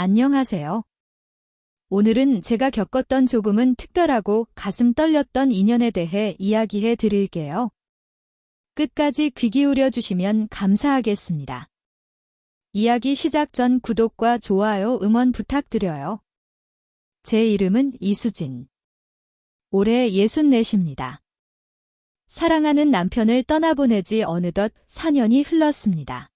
안녕하세요. 오늘은 제가 겪었던 조금은 특별하고 가슴 떨렸던 인연에 대해 이야기해 드릴게요. 끝까지 귀 기울여 주시면 감사하겠습니다. 이야기 시작 전 구독과 좋아요 응원 부탁드려요. 제 이름은 이수진. 올해 64입니다. 사랑하는 남편을 떠나보내지 어느덧 4년이 흘렀습니다.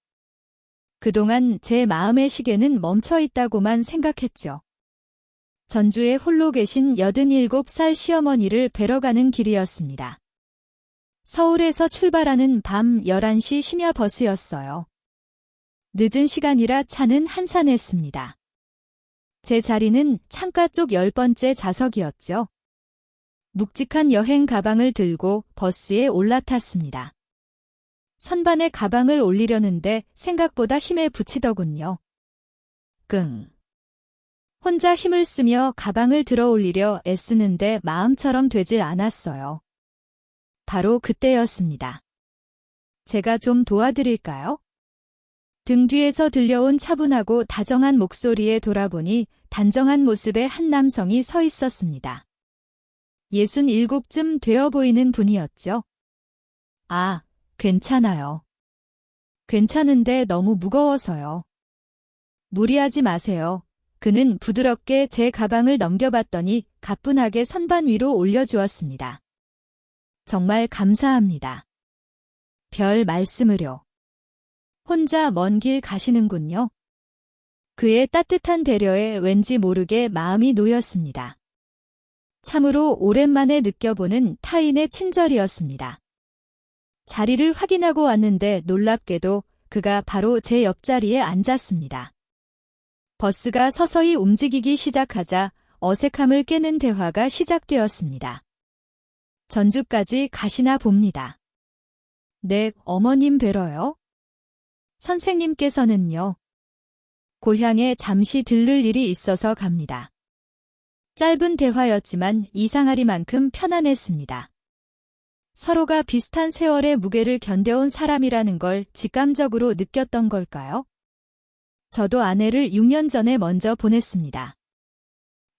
그동안 제 마음의 시계는 멈춰 있다고만 생각했죠. 전주에 홀로 계신 87살 시어머니를 뵈러 가는 길이었습니다. 서울에서 출발하는 밤 11시 심야 버스였어요. 늦은 시간이라 차는 한산했습니다. 제 자리는 창가 쪽 10번째 좌석이었죠. 묵직한 여행 가방을 들고 버스에 올라탔습니다. 선반에 가방을 올리려는데 생각보다 힘에 부치더군요. 끙. 혼자 힘을 쓰며 가방을 들어 올리려 애쓰는데 마음처럼 되질 않았어요. 바로 그때였습니다. 제가 좀 도와드릴까요? 등 뒤에서 들려온 차분하고 다정한 목소리에 돌아보니 단정한 모습의 한 남성이 서 있었습니다. 67쯤 되어 보이는 분이었죠. 아, 괜찮아요. 괜찮은데 너무 무거워서요. 무리하지 마세요. 그는 부드럽게 제 가방을 넘겨봤더니 가뿐하게 선반 위로 올려주었습니다. 정말 감사합니다. 별 말씀을요. 혼자 먼 길 가시는군요. 그의 따뜻한 배려에 왠지 모르게 마음이 놓였습니다. 참으로 오랜만에 느껴보는 타인의 친절이었습니다. 자리를 확인하고 왔는데 놀랍게도 그가 바로 제 옆자리에 앉았습니다. 버스가 서서히 움직이기 시작하자 어색함을 깨는 대화가 시작되었습니다. 전주까지 가시나 봅니다. 네, 어머님 뵈러요? 선생님께서는요? 고향에 잠시 들를 일이 있어서 갑니다. 짧은 대화였지만 이상하리만큼 편안했습니다. 서로가 비슷한 세월의 무게를 견뎌온 사람이라는 걸 직감적으로 느꼈던 걸까요? 저도 아내를 6년 전에 먼저 보냈습니다.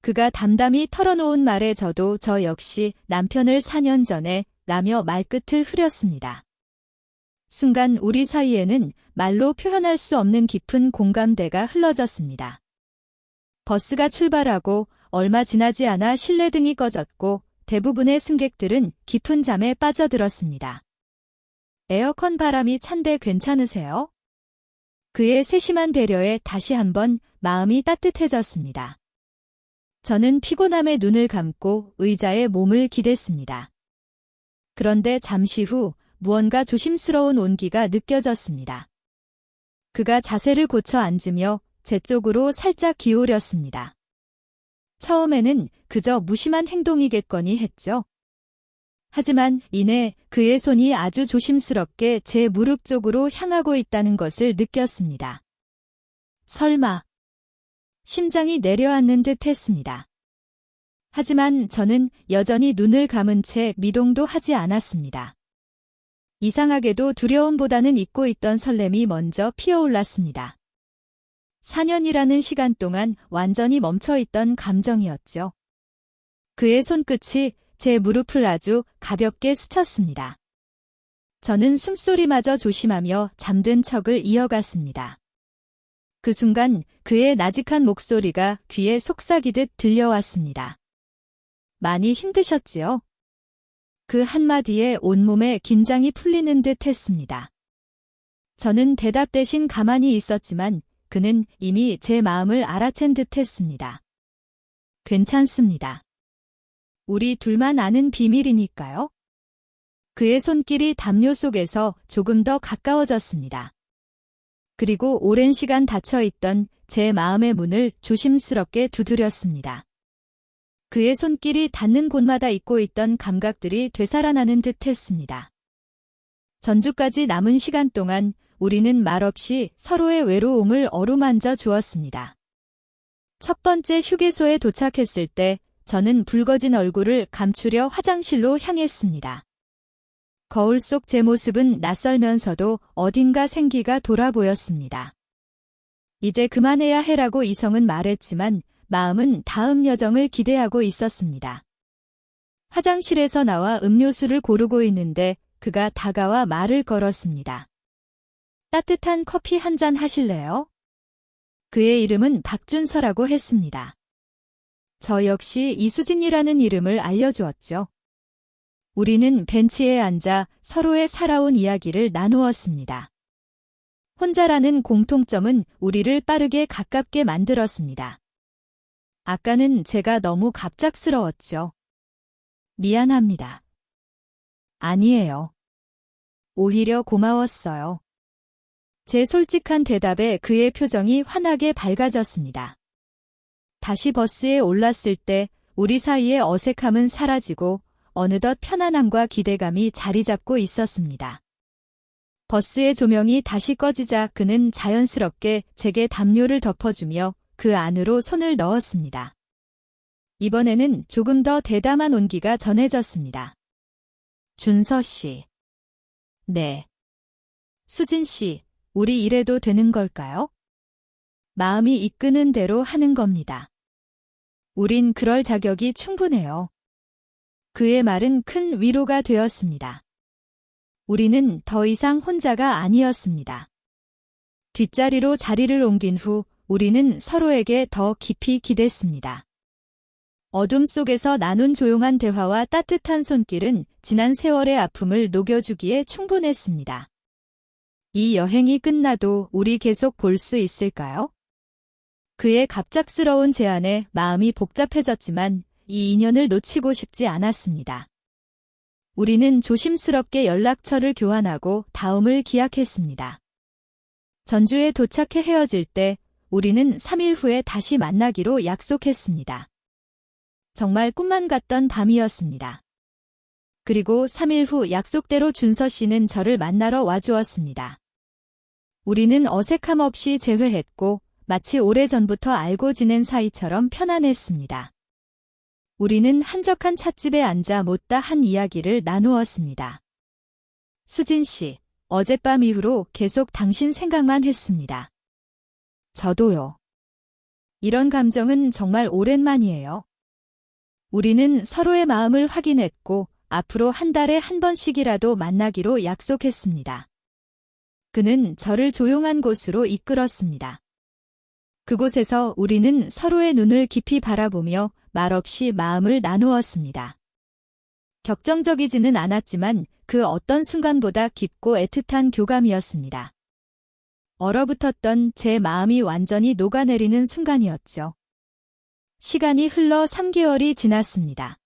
그가 담담히 털어놓은 말에 저도 저 역시 남편을 4년 전에 라며 말끝을 흐렸습니다. 순간 우리 사이에는 말로 표현할 수 없는 깊은 공감대가 흘러졌습니다. 버스가 출발하고 얼마 지나지 않아 실내등이 꺼졌고 대부분의 승객들은 깊은 잠에 빠져들었습니다. 에어컨 바람이 찬데 괜찮으세요? 그의 세심한 배려에 다시 한번 마음이 따뜻해졌습니다. 저는 피곤함에 눈을 감고 의자에 몸을 기댔습니다. 그런데 잠시 후 무언가 조심스러운 온기가 느껴졌습니다. 그가 자세를 고쳐 앉으며 제 쪽으로 살짝 기울였습니다. 처음에는 그저 무심한 행동이겠거니 했죠. 하지만 이내 그의 손이 아주 조심스럽게 제 무릎 쪽으로 향하고 있다는 것을 느꼈습니다. 설마. 심장이 내려앉는 듯 했습니다. 하지만 저는 여전히 눈을 감은 채 미동도 하지 않았습니다. 이상하게도 두려움보다는 잊고 있던 설렘이 먼저 피어올랐습니다. 4년이라는 시간 동안 완전히 멈춰있던 감정이었죠. 그의 손끝이 제 무릎을 아주 가볍게 스쳤습니다. 저는 숨소리마저 조심하며 잠든 척을 이어갔습니다. 그 순간 그의 나직한 목소리가 귀에 속삭이듯 들려왔습니다. 많이 힘드셨지요? 그 한마디에 온몸에 긴장이 풀리는 듯 했습니다. 저는 대답 대신 가만히 있었지만 그는 이미 제 마음을 알아챈 듯 했습니다. 괜찮습니다. 우리 둘만 아는 비밀이니까요. 그의 손길이 담요 속에서 조금 더 가까워졌습니다. 그리고 오랜 시간 닫혀있던 제 마음의 문을 조심스럽게 두드렸습니다. 그의 손길이 닿는 곳마다 잊고 있던 감각들이 되살아나는 듯 했습니다. 전주까지 남은 시간 동안 우리는 말없이 서로의 외로움을 어루만져 주었습니다. 첫 번째 휴게소에 도착했을 때 저는 붉어진 얼굴을 감추려 화장실로 향했습니다. 거울 속 제 모습은 낯설면서도 어딘가 생기가 돌아 보였습니다. 이제 그만해야 해라고 이성은 말했지만 마음은 다음 여정을 기대하고 있었습니다. 화장실에서 나와 음료수를 고르고 있는데 그가 다가와 말을 걸었습니다. 따뜻한 커피 한 잔 하실래요? 그의 이름은 박준서라고 했습니다. 저 역시 이수진이라는 이름을 알려주었죠. 우리는 벤치에 앉아 서로의 살아온 이야기를 나누었습니다. 혼자라는 공통점은 우리를 빠르게 가깝게 만들었습니다. 아까는 제가 너무 갑작스러웠죠. 미안합니다. 아니에요. 오히려 고마웠어요. 제 솔직한 대답에 그의 표정이 환하게 밝아졌습니다. 다시 버스에 올랐을 때 우리 사이의 어색함은 사라지고 어느덧 편안함과 기대감이 자리 잡고 있었습니다. 버스의 조명이 다시 꺼지자 그는 자연스럽게 제게 담요를 덮어주며 그 안으로 손을 넣었습니다. 이번에는 조금 더 대담한 온기가 전해졌습니다. 준서 씨. 네. 수진 씨, 우리 이래도 되는 걸까요? 마음이 이끄는 대로 하는 겁니다. 우린 그럴 자격이 충분해요. 그의 말은 큰 위로가 되었습니다. 우리는 더 이상 혼자가 아니었습니다. 뒷자리로 자리를 옮긴 후 우리는 서로에게 더 깊이 기댔습니다. 어둠 속에서 나눈 조용한 대화와 따뜻한 손길은 지난 세월의 아픔을 녹여주기에 충분했습니다. 이 여행이 끝나도 우리 계속 볼 수 있을까요? 그의 갑작스러운 제안에 마음이 복잡해졌지만 이 인연을 놓치고 싶지 않았습니다. 우리는 조심스럽게 연락처를 교환하고 다음을 기약했습니다. 전주에 도착해 헤어질 때 우리는 3일 후에 다시 만나기로 약속했습니다. 정말 꿈만 같던 밤이었습니다. 그리고 3일 후 약속대로 준서 씨는 저를 만나러 와주었습니다. 우리는 어색함 없이 재회했고 마치 오래전부터 알고 지낸 사이처럼 편안했습니다. 우리는 한적한 찻집에 앉아 못다 한 이야기를 나누었습니다. 수진 씨, 어젯밤 이후로 계속 당신 생각만 했습니다. 저도요. 이런 감정은 정말 오랜만이에요. 우리는 서로의 마음을 확인했고 앞으로 한 달에 한 번씩이라도 만나기로 약속했습니다. 그는 저를 조용한 곳으로 이끌었습니다. 그곳에서 우리는 서로의 눈을 깊이 바라보며 말없이 마음을 나누었습니다. 격정적이지는 않았지만 그 어떤 순간보다 깊고 애틋한 교감이었습니다. 얼어붙었던 제 마음이 완전히 녹아내리는 순간이었죠. 시간이 흘러 3개월이 지났습니다.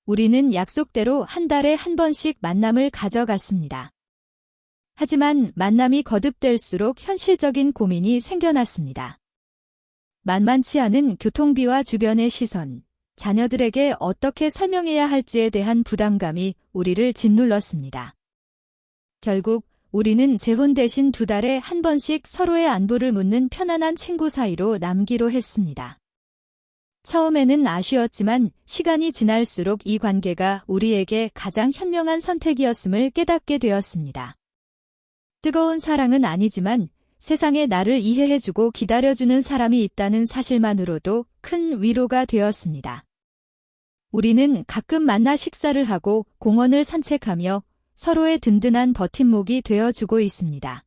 우리는 약속대로 한 달에 한 번씩 만남을 가져갔습니다. 하지만 만남이 거듭될수록 현실적인 고민이 생겨났습니다. 만만치 않은 교통비와 주변의 시선, 자녀들에게 어떻게 설명해야 할지에 대한 부담감이 우리를 짓눌렀습니다. 결국 우리는 재혼 대신 2달에 한 번씩 서로의 안부를 묻는 편안한 친구 사이로 남기로 했습니다. 처음에는 아쉬웠지만 시간이 지날수록 이 관계가 우리에게 가장 현명한 선택이었음을 깨닫게 되었습니다. 뜨거운 사랑은 아니지만 세상에 나를 이해해주고 기다려주는 사람이 있다는 사실만으로도 큰 위로가 되었습니다. 우리는 가끔 만나 식사를 하고 공원을 산책하며 서로의 든든한 버팀목이 되어주고 있습니다.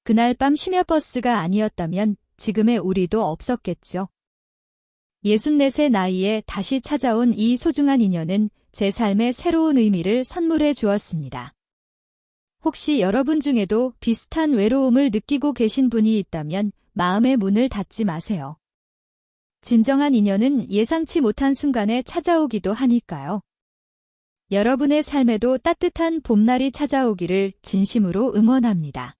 그날 밤 심야버스가 아니었다면 지금의 우리도 없었겠죠. 64세 나이에 다시 찾아온 이 소중한 인연은 제 삶에 새로운 의미를 선물해 주었습니다. 혹시 여러분 중에도 비슷한 외로움을 느끼고 계신 분이 있다면 마음의 문을 닫지 마세요. 진정한 인연은 예상치 못한 순간에 찾아오기도 하니까요. 여러분의 삶에도 따뜻한 봄날이 찾아오기를 진심으로 응원합니다.